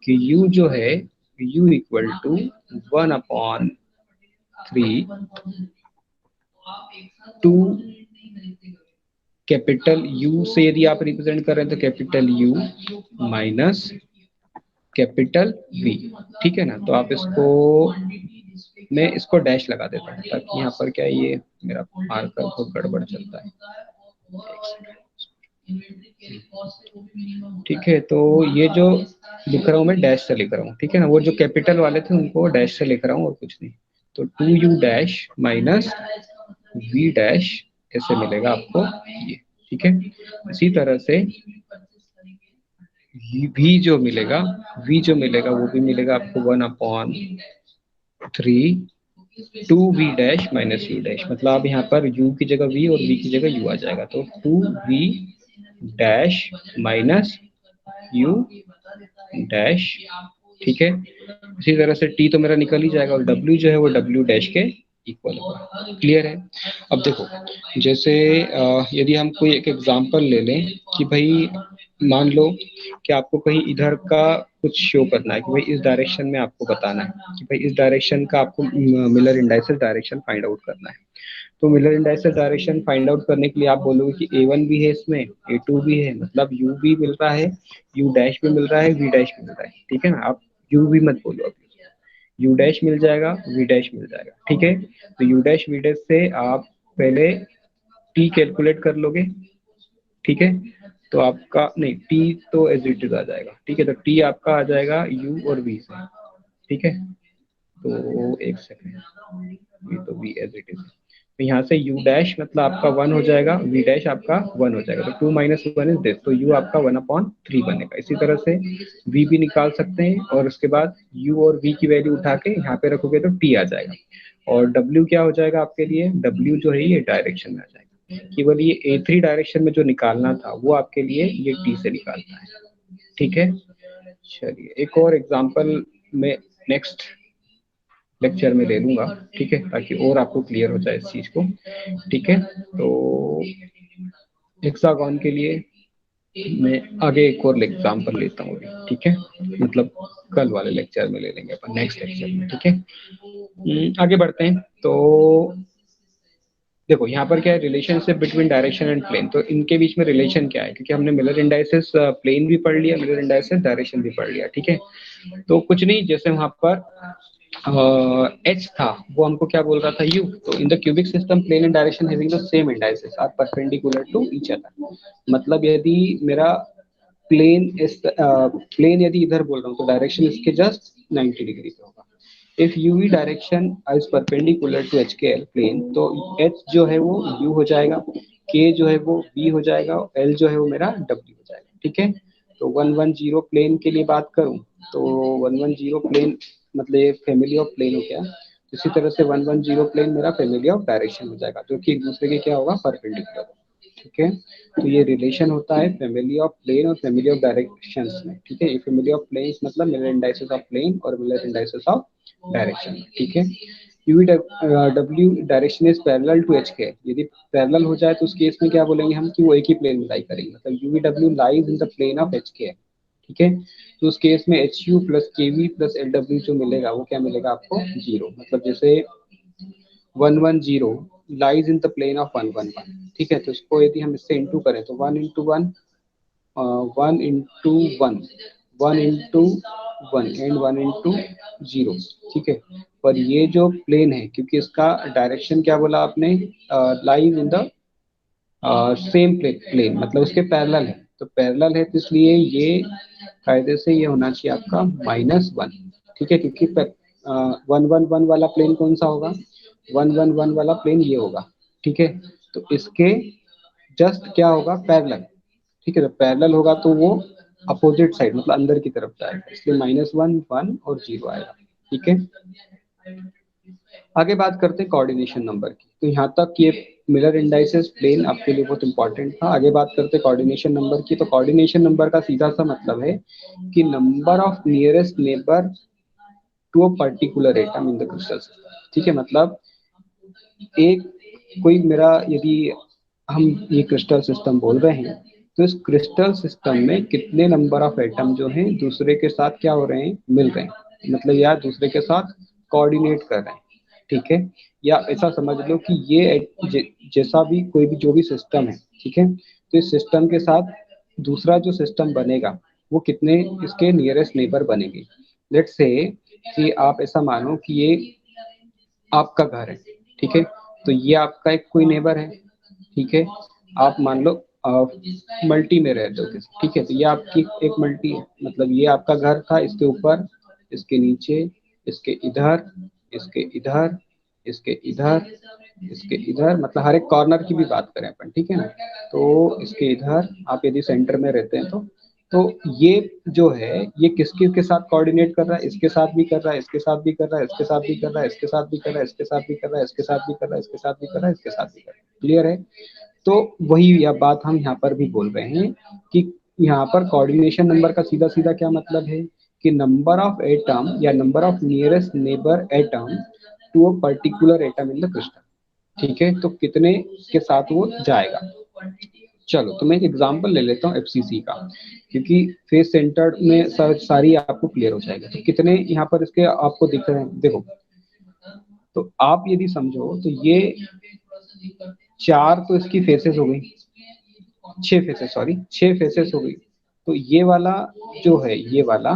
कि u जो है u equal to 1/3 to capital U से यदि आप रिप्रेजेंट कर रहे हैं तो capital U minus capital V, ठीक है ना। तो आप इसको, मैं इसको डैश लगा देता हूँ ताकि यहाँ पर क्या है, ये मेरा मार्कर बहुत गड़बड़ चलता है, ठीक है। तो ये जो लिख रहा हूँ मैं डैश से लिख रहा हूँ, ठीक है ना, वो जो कैपिटल वाले थे उनको डैश से लिख रहा हूँ और कुछ नहीं। तो 2u dash minus v dash ऐसे मिलेगा आपको ये, ठीक है। इसी तरह से v जो मिलेगा, v जो मिलेगा वो भी मिलेगा आपको 1/3 2v dash minus u dash, मतलब अब यहाँ पर u की जगह v और v की जगह u आ जाएगा, तो 2v dash minus u dash, ठीक है। इसी तरह से t तो मेरा निकल ही जाएगा और w जो है वो w डैश के इक्वल होगा, क्लियर है। अब देखो, जैसे यदि हम कोई एक एग्जांपल ले लें कि भाई मान लो कि आपको कहीं इधर का कुछ शो करना है कि भाई इस डायरेक्शन में आपको बताना है कि भाई इस डायरेक्शन का आपको Miller indices direction find out करना है। तो Miller indices direction find out करने के लिए आप बोलोगे कि a1 भी है इसमें, a2 भी है, मतलब u भी मिल रहा है, u डैश भी मिल रहा है, v डैश भी मिल रहा है, ठीक है ना। आप u भी मत बोलो, अभी u डैश मिल जाएगा, v डैश मिल जाएगा, ठीक है। तो u डैश v डैश से आप पहले t कैलकुलेट कर लोगे, ठीक है। तो आपका नहीं, t तो एज इट इज आ जाएगा, ठीक है। तो t आपका आ जाएगा u और v से, ठीक है। तो एक सेकंड, ये तो v एज इट इज, तो यहाँ से u डैश मतलब आपका 1 हो जाएगा, v डैश आपका 1 हो जाएगा, तो 2 माइनस 1 इज दिस, तो u आपका 1/3 बनेगा। इसी तरह से v भी निकाल सकते हैं और उसके बाद u और v की वैल्यू उठा के यहाँ पे रखोगे तो t आ जाएगा, और w क्या हो जाएगा आपके लिए, w जो है ये डायरेक्शन में आ जाएगा। केवल ये a3 डायरेक्शन में जो निकालना था वो आपके लिए ये t से निकालना है, ठीक है। चलिए एक और एग्जांपल में नेक्स्ट लेक्चर में ले लूंगा, ठीक है, ताकि और आपको क्लियर हो जाए इस चीज को, ठीक है। तो हेक्सागोन के लिए मैं आगे एक और एग्जांपल लेता हूँ, ठीक है, मतलब कल वाले लेक्चर में ले लेंगे अपन, नेक्स्ट लेक्चर में, ठीक है। आगे बढ़ते हैं। तो देखो यहाँ पर क्या है, relationship between direction and plane, तो इनके बीच में रिलेशन क्या है, क्योंकि हमने मिलर इंडाइसेस प्लेन भी पढ़ लिया, मिलर इंडाइसेस डायरेक्शन भी पढ़ लिया, ठीक है। तो कुछ नहीं, जैसे वहां पर h था वो हमको क्या बोल रहा था u, तो in the cubic system plane and direction having the same indices are perpendicular to each other, मतलब यदि मेरा प्लेन इस प्लेन यदि इधर बोल रहा हूँ तो डायरेक्शन इसके जस्ट 90 डिग्री पे होगा। If uv direction is perpendicular to hkl plane, तो h जो है वो u हो जाएगा, k जो है वो v हो जाएगा, l जो है वो मेरा w हो जाएगा, ठीक है। तो 110 प्लेन के लिए बात करूं तो 110 प्लेन मतलब ये फैमिली ऑफ प्लेन हो गया, इसी तरह से 110 प्लेन मेरा फैमिली ऑफ डायरेक्शन हो जाएगा, जो कि एक दूसरे के क्या होगा, परपेंडिकुलर, ठीक है। तो ये रिलेशन होता है फैमिली ऑफ प्लेन और फैमिली ऑफ डायरेक्शंस में, ठीक है। फैमिली ऑफ प्लेन्स मतलब मिलर इंडाइसेस ऑफ प्लेन और मिलर इंडाइसेस ऑफ डायरेक्शन, ठीक है। U V W direction is parallel to H K, यदि पैरेलल हो जाए तो उस केस में क्या बोलेंगे हम कि वो एक ही प्लेन में लाई करेंगे, मतलब U V W lies in the plane of H K, ठीक है। तो उस केस में H U plus K V plus L W जो मिलेगा वो क्या मिलेगा आपको, जीरो, मतलब जैसे 110 lies in the plane of 111, ठीक है। तो इसको यदि हम इससे इंटू करें तो 1 into 1 1 into 1 1 into 1 and 1 into 0, ठीक है। पर ये जो प्लेन है, क्योंकि इसका डायरेक्शन क्या बोला आपने, lies in the same plane, मतलब उसके पैरेलल है, तो पैरेलल है तो इसलिए ये कायदे से ये होना चाहिए आपका -1, ठीक है, क्योंकि 1 1 1 वाला प्लेन कौन सा होगा, 1 1 1 वाला प्लेन ये होगा, ठीक है। तो इसके जस्ट क्या होगा, पैरेलल, ठीक है। तो पैरेलल होगा तो वो अपोजिट साइड मतलब अंदर की तरफ जाएगा, इसलिए -1 1 और 0 आएगा, ठीक है। आगे बात करते हैं कोऑर्डिनेशन नंबर की। तो यहाँ तक ये मिलर इंडाइसेस प्लेन आपके लिए बहुत इंपॉर्टेंट था। आगे बात करते हैं कोऑर्डिनेशन नंबर की। तो कोऑर्डिनेशन नंबर का सीधा सा मतलब है कि number of nearest neighbour to a particular atom in the crystal system, ठीक है। मतलब एक कोई मेरा, यदि हम ये क्रिस्टल सिस्टम बोल रहे हैं, तो इस क्रिस्टल सिस्टम में कितने नंबर ऑफ एटम जो हैं दूसरे के साथ क्या हो रहे हैं, मिल रहे हैं, मतलब या दूसरे के साथ कोऑर्डिनेट कर रहे हैं, ठीक है। या ऐसा समझ लो कि ये जैसा भी कोई भी जो भी सिस्टम है, ठीक है, तो इस सिस्टम के साथ दूसरा जो सिस्टम बनेगा वो कितने इसके नियरेस्ट नेबर बनेंगे। लेट्स से कि आप ऐसा मानो कि ये आपका घर है, ठीक है, तो ये आपका एक कोई नेबर है, ठीक है। आप मान लो मल्टी में रहते हो किसी, ठीक है, तो ये आपकी एक मल्टी है, मतलब ये आपका घर था, इसके ऊपर, इसके नीचे, इसके इधर, इसके इधर, इसके इधर, इसके इधर, मतलब हर एक कॉर्नर की भी बात करें अपन, ठीक है ना। तो इसके इधर आप यदि सेंटर में रहते हैं तो ये जो है ये किसके के साथ कोऑर्डिनेट कर रहा है, इसके साथ भी कर रहा है, इसके साथ भी कर रहा है, इसके साथ भी कर रहा है, इसके साथ भी कर रहा है, इसके साथ भी कर रहा है, इसके साथ भी कर रहा है, इसके साथ भी कर रहा है, इसके साथ भी कर रहा है। क्लियर है। तो वही यह बात हम यहाँ पर भी बोल रहे हैं कि यहाँ पर कोऑर्डिनेशन नंबर का सीधा सीधा क्या मतलब है कि नंबर ऑफ एटम या number of nearest neighbour atom to a particular atom in the crystal, ठीक है। तो कितने के साथ वो जाएगा। चलो तो मैं एक एग्जांपल ले लेता हूँ एफसीसी का, क्योंकि फेस सेंटर्ड में सारी आपको क्लियर हो जाएगा। तो कितने यहाँ पर इसके आपको दिख रहे हैं, देखो, तो आप यदि समझो तो ये 4 तो इसकी फेसेस हो गई, 6 फेसेस, सॉरी 6 फेसेस हो गई। तो ये वाला जो है, ये वाला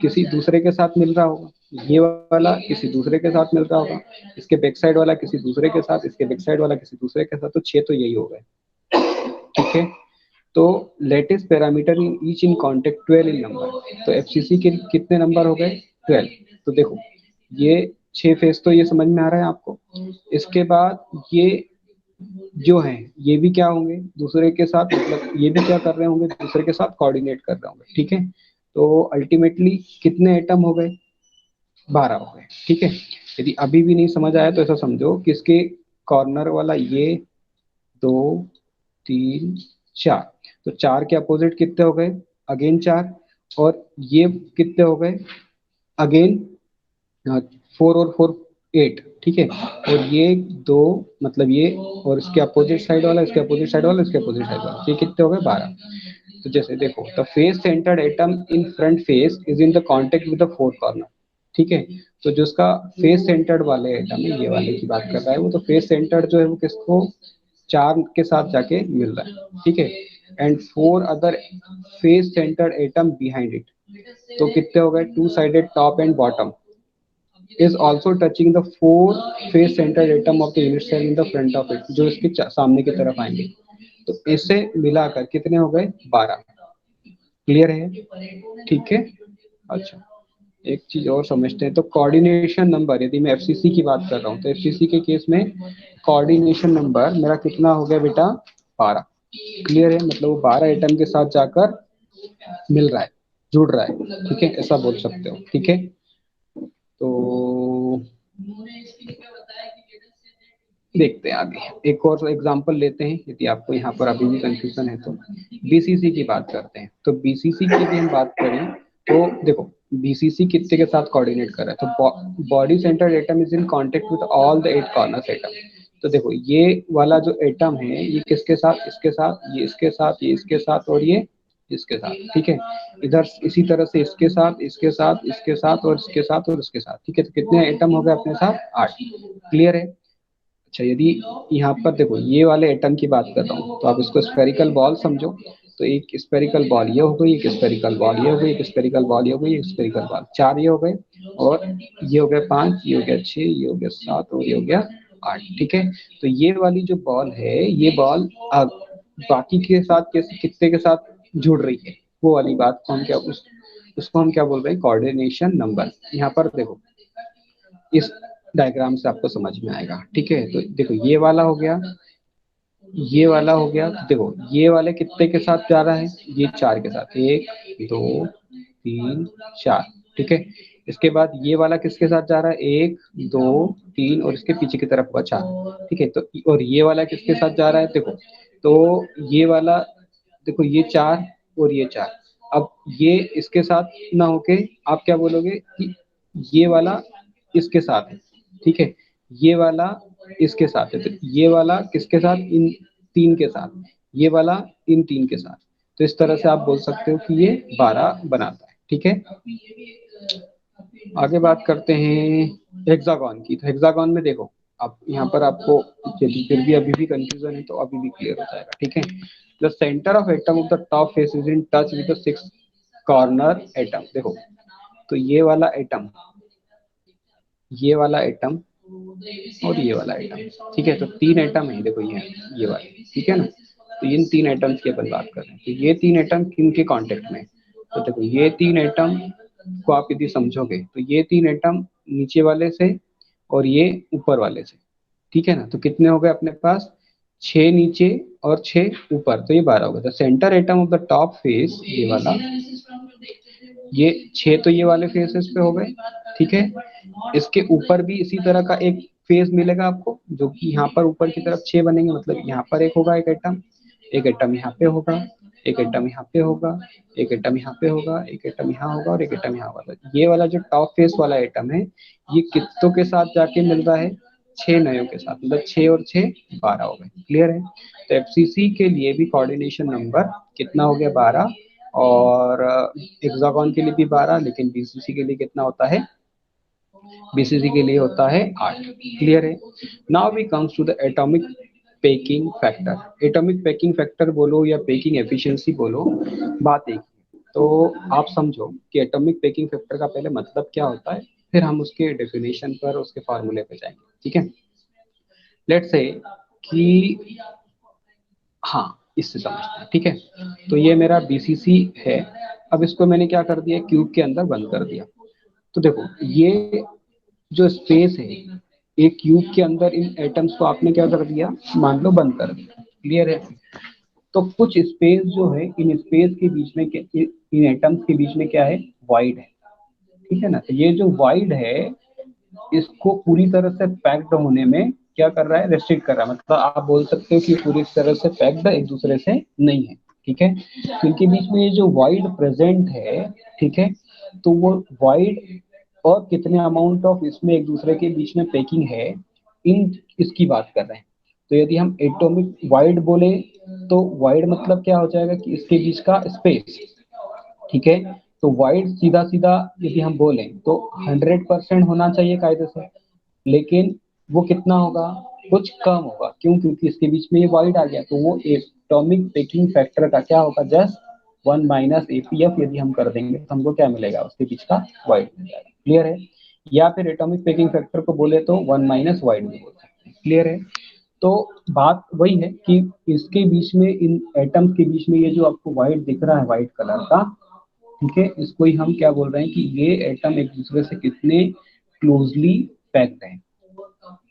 किसी दूसरे के साथ मिल रहा होगा, ये वाला किसी दूसरे के साथ मिल रहा होगा, इसके बैक साइड वाला किसी दूसरे के साथ, इसके बैक साइड वाला किसी दूसरे के साथ, तो 6 तो यही हो गए, ठीक है। तो latest parameter in each in contact 12 in number. तो एफसीसी के कितने नंबर हो गए, 12। तो देखो ये 6 फेस तो ये समझ में आ रहा है आपको। इसके बाद ये जो है ये भी क्या होंगे दूसरे के साथ, मतलब ये भी क्या कर रहे होंगे, दूसरे के साथ कोऑर्डिनेट कर रहे होंगे, ठीक है। तो अल्टीमेटली कितने एटम हो गए, 12 हो गए, ठीक है। यदि अभी भी नहीं समझ आया तो ऐसा समझो कि इसके कॉर्नर वाला ये 2 3 4, तो 4 के अपोजिट कितने हो गए, अगेन 4, और ये कितने हो गए, अगेन 4 और 4 8, ठीक है। और ये 2, मतलब ये, और इसके अपोजिट साइड वाला, इसके अपोजिट साइड वाला, इसके अपोजिट साइड वाला, ये कितने हो गए, 12। तो जैसे देखो, the face centred atom in front face is in the contact with the fourth corner, ठीक है। तो जो उसका फेस सेंटर्ड वाले एटम है, ये वाले की बात कर रहा है वो, तो फेस सेंटर्ड जो है वो किसको, 4 के साथ जाके मिल रहा है, ठीक है। And 4 other face centred atom behind it, तो कितने हो गए, 2 sided top and bottom is also touching the 4 face centered atom of the unit cell in the front of it, जो इसके सामने की तरफ आएंगे। तो इसे मिलाकर कितने हो गए, 12। क्लियर है, ठीक है। अच्छा, एक चीज और समझते हैं। तो कोऑर्डिनेशन नंबर, यदि मैं एफसीसी की बात कर रहा हूँ तो एफसीसी के केस में कोऑर्डिनेशन नंबर मेरा कितना हो गया बेटा, 12। क्लियर है, मतलब वो 12 एटम के साथ जाकर मिल रहा है, जुड़ रहा है, ठीक है, ऐसा बोल सकते हो, ठीक है। तो देखते हैं आगे, एक और एग्जांपल लेते हैं यदि आपको यहाँ पर अभी भी कंफ्यूजन है तो। बीसीसी की बात करते हैं। तो बीसीसी की यदि हम बात करें तो देखो, बीसीसी कितने के साथ कोऑर्डिनेट कर रहा है, तो body centred atom is in contact with all the 8 corners atom. तो देखो ये वाला जो एटम है ये किसके साथ, इसके साथ, ये इसके साथ, ये इसके साथ, और ये इसके साथ, ठीक है। इधर इसी तरह से इसके साथ, इसके साथ, इसके साथ, और इसके साथ, और इसके साथ, ठीक है। तो कितने एटम हो गए अपने साथ, 8। क्लियर है। अच्छा, यदि यहाँ पर देखो ये वाले एटम की बात कर रहा हूँ तो आप इसको स्फेरिकल बॉल समझो। तो एक स्फेरिकल बॉल ये हो गई, एक स्फेरिकल बॉल ये हो गई, एक स्फेरिकल बॉल ये हो गई, एक स्फेरिकल बॉल, 4 ये हो गए, और ये हो गए 5, ये हो गया 6, ये हो गया 7, और ये हो गया 8, ठीक है। तो ये वाली जो बॉल है, ये बॉल बाकी के साथ कितने के साथ जुड़ रही है, वो वाली बात को हम क्या उसको हम क्या बोल रहे हैं, कोऑर्डिनेशन नंबर। यहाँ पर देखो इस डायग्राम से आपको समझ में आएगा, ठीक है। तो देखो ये वाला हो गया, ये वाला हो गया, तो देखो ये वाले कितने के साथ जा रहा है, ये 4 के साथ, 1 2 3 4, ठीक है। इसके बाद ये वाला किसके साथ जा रहा है, 1 2 3 और इसके पीछे की तरफ हुआ 4, ठीक है। तो और ये वाला किसके साथ जा रहा है, देखो तो ये वाला, देखो ये 4 और ये 4, अब ये इसके साथ ना होके आप क्या बोलोगे कि ये वाला इसके साथ है, ठीक है। ये वाला इसके साथ है, तो ये वाला किसके साथ, इन 3 के साथ, ये वाला इन 3 के साथ। तो इस तरह से आप बोल सकते हो कि ये 12 बनाता है, ठीक है। आगे बात करते हैं हेक्सागोन की। तो हेक्सागोन में देखो, आप यहाँ पर आपको यदि फिर भी अभी भी कंफ्यूजन है तो अभी भी क्लियर हो जाएगा, ठीक है। The centre of atom of the top face is in touch with the 6 corner atom. देखो तो ये वाला एटम, ये वाला एटम और ये वाला एटम, ठीक है। तो 3 एटम है, देखो ये वाले, ठीक है ना। तो इन 3 एटम्स की अपन बात कर रहे हैं। तो ये 3 एटम किन के कांटेक्ट में, तो देखो ये 3 एटम को आप यदि समझोगे तो ये 3 एटम नीचे वाले से और ये ऊपर वाले से, ठीक है ना। तो कितने हो गए अपने पास, 6 नीचे और 6 ऊपर, तो ये 12 हो गए। The centre atom of the top face, ये वाला, ये 6 तो ये वाले फेसेस पे हो गए, ठीक है। इसके ऊपर भी इसी तरह का एक फेस मिलेगा आपको, जो कि यहाँ पर ऊपर की तरफ 6 बनेंगे, मतलब यहाँ पर एक होगा, एक एटम यहाँ पे होगा, एक एटम यहाँ पे होगा, एक एटम यहाँ पे होगा, एक एटम यहाँ होगा और एक एटम यहाँ होगा। तो ये वाला जो टॉप फेस वाला एटम है, ये कितनों के साथ जाके मिल रहा है, 6 नयों के साथ, मतलब 6 और 6 12 हो गए, क्लियर है। तो एफसीसी के लिए भी कोऑर्डिनेशन नंबर कितना हो गया, 12, और हेक्सागोन के लिए भी 12, लेकिन बीसीसी के लिए कितना होता है, बीसीसी के लिए होता है 8, क्लियर है। Now we comes to the atomic packing factor. Atomic packing factor बोलो या पैकिंग एफिशिएंसी बोलो, बात एक है। तो आप समझो कि एटॉमिक पैकिंग फैक्टर का पहले मतलब क्या होता है, फिर हम उसके डेफिनेशन पर, उसके फार्मूले पे जाएंगे, ठीक है। लेट्स से कि, हाँ इससे समझते हैं, ठीक है। तो ये मेरा बीसीसी है, अब इसको मैंने क्या कर दिया, क्यूब के अंदर बंद कर दिया। तो देखो ये जो स्पेस है, एक क्यूब के अंदर इन एटम्स को आपने क्या कर दिया, मान लो बंद कर दिया, क्लियर है। तो कुछ स्पेस जो है, इन स्पेस के बीच में इन एटम्स के बीच में क्या है, वाइड है, ठीक है ना। तो ये जो वाइड है, इसको पूरी तरह से पैक्ड होने में क्या कर रहा है, रेस्ट्रिक्ट कर रहा है। मतलब आप बोल सकते हो कि पूरी तरह से पैक्ड एक दूसरे से नहीं है, ठीक है। तो इनके बीच में ये जो वाइड प्रेजेंट है, ठीक है, तो वो वाइड और कितने अमाउंट ऑफ इसमें एक दूसरे के बीच में पैकिंग है, इन इसकी बात कर रहे हैं। तो यदि हम एटॉमिक वाइड बोले, तो वाइड मतलब क्या हो जाएगा कि इसके बीच का स्पेस, ठीक है। तो वाइड सीधा सीधा यदि हम बोलें तो 100% होना चाहिए कायदे से, लेकिन वो कितना होगा, कुछ कम होगा, क्यों, क्योंकि इसके बीच में ये वाइड आ गया। तो वो एटॉमिक पैकिंग फैक्टर का क्या होगा, जस्ट 1 माइनस एपीएफ यदि हम कर देंगे तो हमको क्या मिलेगा, उसके बीच का वाइड मिल जाएगा, क्लियर है। या फिर एटॉमिक पैकिंग फैक्टर को बोले तो 1 माइनस वाइड भी बोल सकते हैं, क्लियर है। तो बात वही है कि इसके बीच में, इन एटम्स के बीच में ये जो आपको वाइट दिख रहा है, वाइट कलर का, ठीक है, इसको ही हम क्या बोल रहे हैं कि ये एटम एक दूसरे से कितने क्लोजली पैक्ड हैं,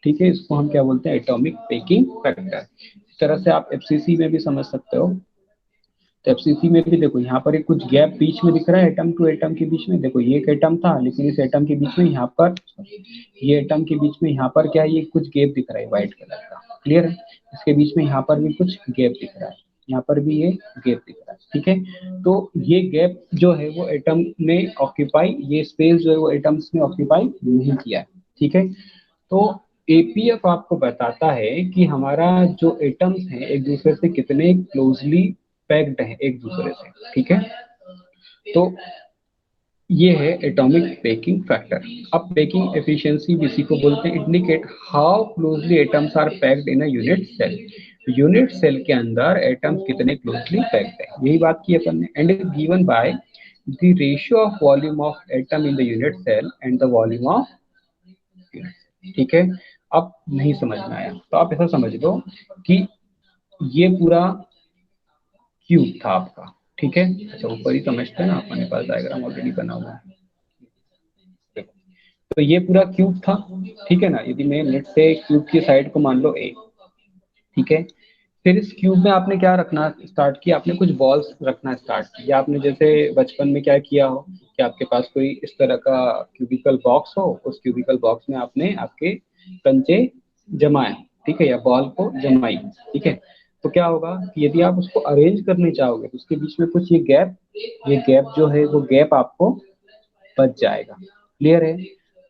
ठीक है। इसको हम क्या बोलते हैं, एटॉमिक पैकिंग फैक्टर। इस तरह से आप एफसीसी में भी समझ सकते हो। तो एफसीसी में भी देखो यहाँ पर एक कुछ गैप बीच में दिख रहा है, एटम टू एटम के बीच में। देखो ये एक एटम था, लेकिन इस एटम के बीच में यहाँ पर, ये एटम के बीच में यहाँ पर क्या है, ये कुछ गैप दिख रहा है व्हाइट कलर का, क्लियर है। इसके बीच में यहाँ पर भी कुछ गैप दिख रहा है, यहाँ पर भी ये गैप दिख रहा है, ठीक है। तो ये गैप जो है वो एटम ने ऑक्यूपाई, ये स्पेस जो है वो एटम्स ने ऑक्यूपाई नहीं किया है, ठीक है। तो एपीएफ आपको बताता है कि हमारा जो एटम्स हैं एक दूसरे से कितने क्लोजली पैक्ड हैं एक दूसरे से, ठीक है। तो ये है एटॉमिक पैकिंग फैक्टर। अब पैकिंग एफिशिएंसी इसी को बोलते हैं, indicate how closely atoms are packed in a unit cell. Unit cell के अंदर एटम्स कितने क्लोजली पैक्ड है, यही बात की अपन ने, and is given by the ratio of volume of atom in the unit cell and the volume of unit cell, ठीक है। अब नहीं समझ में आया तो आप ऐसा समझ लो कि ये पूरा क्यूब था आपका, ठीक है, अच्छा ऊपर ही समझते हैं ना, अपने पास डायग्राम ऑलरेडी बना हुआ है। तो ये पूरा क्यूब था, ठीक है ना। यदि मैं लेट से क्यूब की साइड को मान लो ए, ठीक है। फिर इस क्यूब में आपने क्या रखना स्टार्ट किया, आपने कुछ बॉल्स रखना स्टार्ट किया। आपने जैसे बचपन में क्या किया हो कि आपके पास कोई इस तरह का क्यूबिकल बॉक्स हो, उस क्यूबिकल बॉक्स में आपने आपके कंचे जमाए, ठीक है, या बॉल को जमाई, ठीक है। तो क्या होगा कि यदि आप उसको अरेंज करने चाहोगे तो उसके बीच में कुछ ये गैप जो है वो गैप आपको बच जाएगा। क्लियर है।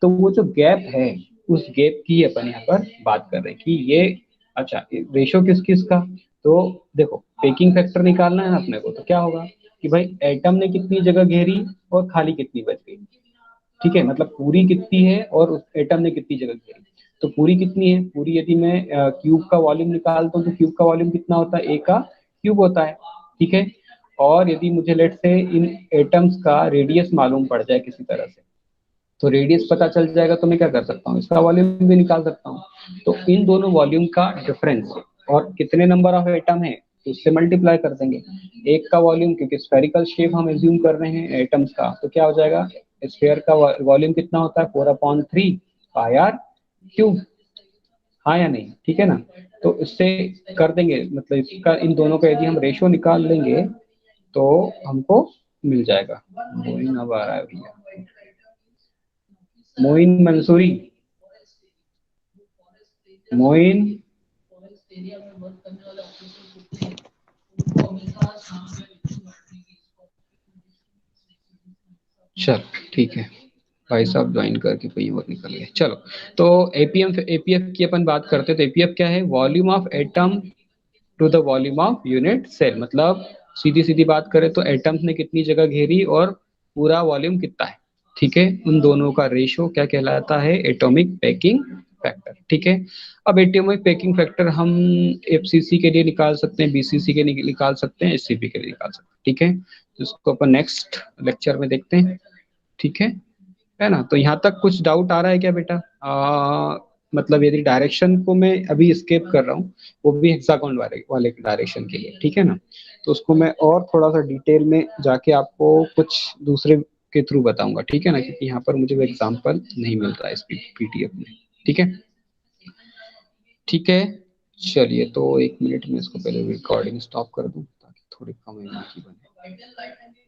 तो वो जो गैप है उस गैप की अपन यहाँ पर बात कर रहे हैं कि ये, अच्छा रेशो किस किस का, तो देखो पेकिंग फैक्टर निकालना है ना अपने को, तो क्या होगा कि भाई एटम ने कितनी जगह घेरी और खाली कितनी बच गई, ठीक है। मतलब पूरी कितनी है और उस एटम ने कितनी जगह घेरी। तो पूरी कितनी है, पूरी यदि मैं क्यूब का वॉल्यूम निकालता हूँ तो क्यूब का वॉल्यूम कितना होता है, ए का क्यूब होता है, ठीक है। और यदि मुझे लेट से इन एटम्स का रेडियस मालूम पड़ जाए किसी तरह से, तो रेडियस पता चल जाएगा तो मैं क्या कर सकता हूँ, इसका वॉल्यूम भी निकाल सकता हूँ। तो इन दोनों वॉल्यूम का डिफरेंस और कितने नंबर ऑफ एटम है तो उससे मल्टीप्लाई कर देंगे। एक का वॉल्यूम, क्योंकि स्फेरिकल शेप हम एज्यूम कर रहे हैं एटम्स का, तो क्या हो जाएगा, स्फेयर का वॉल्यूम कितना होता है 4/3 पाई आर क्यूब, हाँ या नहीं, ठीक है ना। तो इससे कर देंगे, मतलब इसका इन दोनों का यदि हम रेशो निकाल लेंगे तो हमको मिल जाएगा। बोरिंग अब आ रहा है भैया, मोइन मंसूरी, मोइन, चल ठीक है, भाई साहब ज्वाइन करके कोई और निकल गए। चलो, तो एपीएफ की अपन बात करते हैं। तो एपीएफ क्या है, volume of atom to the volume of unit cell. मतलब सीधी सीधी बात करें तो एटम्स ने कितनी जगह घेरी और पूरा वॉल्यूम कितना है, ठीक है। उन दोनों का रेशो क्या कहलाता है, एटॉमिक पैकिंग फैक्टर, ठीक है। अब एटॉमिक पैकिंग फैक्टर हम एफसीसी के लिए निकाल सकते हैं, बीसीसी के लिए निकाल सकते हैं, एससीपी के लिए निकाल सकते हैं, ठीक है। तो इसको अपन नेक्स्ट लेक्चर में देखते हैं, ठीक है ना। तो यहाँ तक कुछ डाउट आ रहा है क्या बेटा? मतलब यदि डायरेक्शन को मैं अभी स्केप कर रहा हूँ, वो भी हेक्सागोन वाले वाले डायरेक्शन के लिए, ठीक है ना। तो उसको मैं और थोड़ा सा डिटेल में जाके आपको कुछ दूसरे के थ्रू बताऊंगा, ठीक है ना, क्योंकि यहाँ पर मुझे वो एग्जाम्पल नहीं मिल रहा है इस पीडीएफ में, ठीक है। ठीक है, चलिए तो 1 मिनट में इसको पहले रिकॉर्डिंग स्टॉप कर दूं ताकि थोड़ी कम एनर्जी बने।